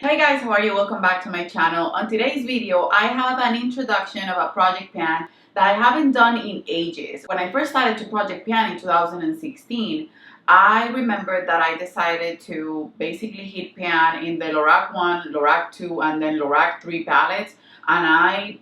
Hey guys, how are you? Welcome back to my channel. On today's video, I have an introduction of a project pan that I haven't done in ages. When I first started to project pan in 2016, I remember that I decided to basically hit pan in the Lorac 1, Lorac 2, and then Lorac 3 palettes, and I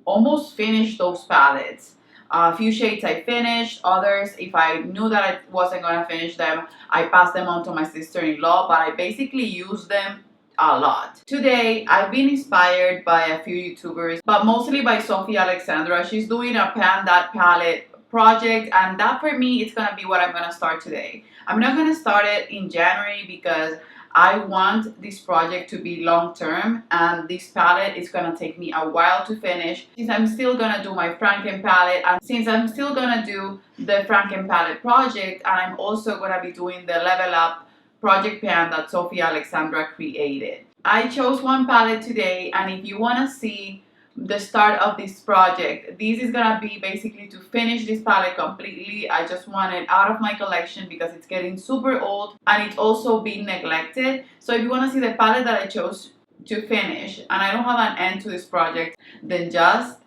almost finished those palettes. A few shades I finished, others, if I knew that I wasn't going to finish them, I passed them on to my sister-in-law, but I basically used them a lot. Today, I've been inspired by a few YouTubers, but mostly by Sophie Alexandra. She's doing a Pan That Palette project, and that for me is gonna be what I'm gonna start today. I'm not gonna start it in January because I want this project to be long term, and this palette is gonna take me a while to finish since I'm still gonna do my Franken palette, and since I'm still gonna do the Franken palette project, and I'm also gonna be doing the Level Up project pan that Sophie Alexandra created. I chose one palette today, and if you want to see the start of this project, this is gonna be basically to finish this palette completely. I just want it out of my collection because it's getting super old and it's also being neglected. So if you want to see the palette that I chose to finish, and I don't have an end to this project, then just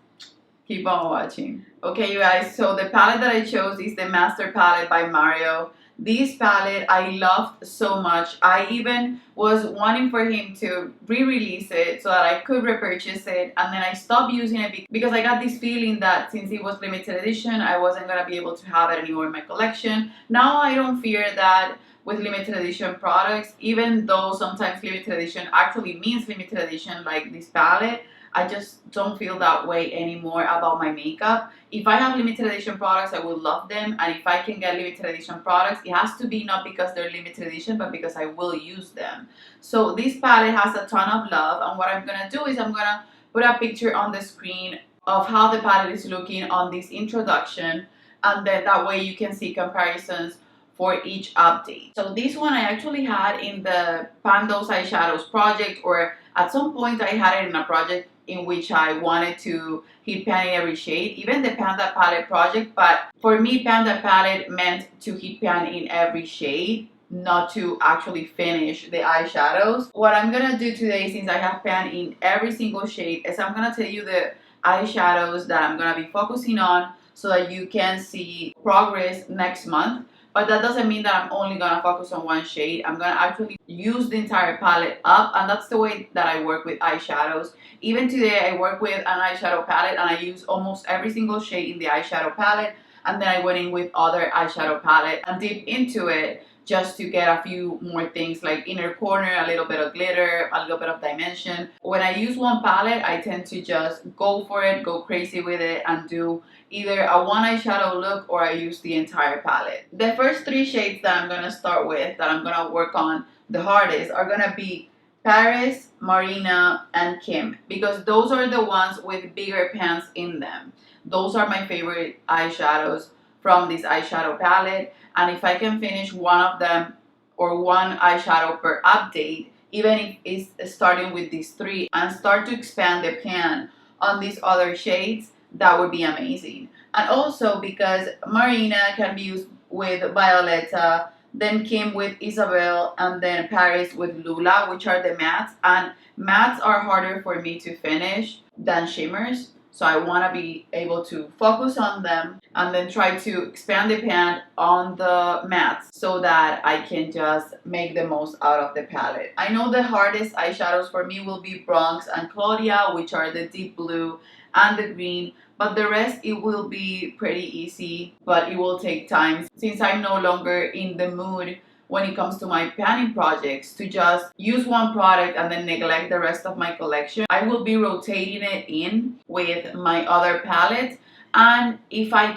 keep on watching. Okay, you guys, so the palette that I chose is the Masterpalette by Mario. This palette I loved so much. I even was wanting for him to re-release it so that I could repurchase it, and then I stopped using it because I got this feeling that since it was limited edition, I wasn't going to be able to have it anymore in my collection. Now I don't fear that with limited edition products, even though sometimes limited edition actually means limited edition, like this palette. I just don't feel that way anymore about my makeup. If I have limited edition products, I will love them. And if I can get limited edition products, it has to be not because they're limited edition, but because I will use them. So this palette has a ton of love. And what I'm going to do is I'm going to put a picture on the screen of how the palette is looking on this introduction. And then that way you can see comparisons for each update. So this one I actually had in the Pan Those Eyeshadows project, or at some point I had it in a project in which I wanted to hit pan in every shade, even the Pan That Palette project. But for me, Pan That Palette meant to hit pan in every shade, not to actually finish the eyeshadows. What I'm gonna do today, since I have pan in every single shade, is I'm gonna tell you the eyeshadows that I'm gonna be focusing on so that you can see progress next month. But that doesn't mean that I'm only gonna focus on one shade. I'm gonna actually use the entire palette up, and that's the way that I work with eyeshadows. Even today I work with an eyeshadow palette and I use almost every single shade in the eyeshadow palette, and then I went in with other eyeshadow palette and dip into it just to get a few more things like inner corner, a little bit of glitter, a little bit of dimension. When I use one palette, I tend to just go for it, go crazy with it, and do either a one eyeshadow look or I use the entire palette. The first three shades that I'm gonna start with, that I'm gonna work on the hardest, are gonna be Paris, Marina, and Kim, because those are the ones with bigger pans in them. Those are my favorite eyeshadows from this eyeshadow palette, and if I can finish one of them or one eyeshadow per update, even if it's starting with these three, and start to expand the pan on these other shades, that would be amazing. And also because Marina can be used with Violetta, then Kim with Isabel, and then Paris with Lula, which are the mattes. And mattes are harder for me to finish than shimmers. So I want to be able to focus on them and then try to expand the pan on the mattes so that I can just make the most out of the palette. I know the hardest eyeshadows for me will be Bronx and Claudia, which are the deep blue and the green, but the rest it will be pretty easy, but it will take time since I'm no longer in the mood when it comes to my panning projects to just use one product and then neglect the rest of my collection. I will be rotating it in with my other palettes, and if I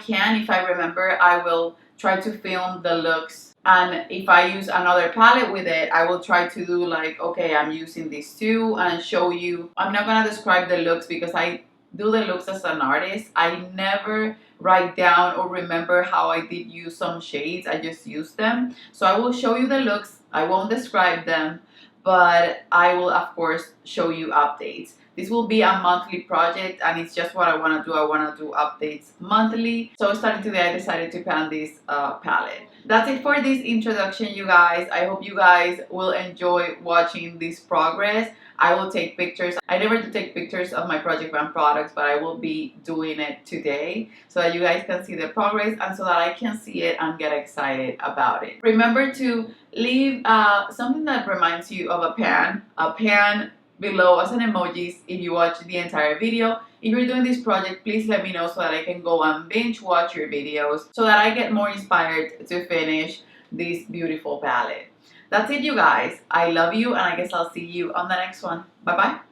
remember, I will try to film the looks. And if I use another palette with it, I will try to do like, okay, I'm using these two, and show you. I'm not gonna describe the looks because I do the looks as an artist. I never write down or remember how I did use some shades. I just use them. So I will show you the looks. I won't describe them, but I will of course show you updates. This will be a monthly project, and it's just what I want to do. I want to do updates monthly. So starting today, I decided to pan this palette. That's it for this introduction, you guys. I hope you guys will enjoy watching this progress. I will take pictures. I never do take pictures of my Project Pan products, but I will be doing it today so that you guys can see the progress and so that I can see it and get excited about it. Remember to leave something that reminds you of a pan below as an emojis if you watch the entire video. If you're doing this project, please let me know so that I can go and binge watch your videos so that I get more inspired to finish this beautiful palette. That's it, you guys. I love you, and I guess I'll see you on the next one. Bye bye.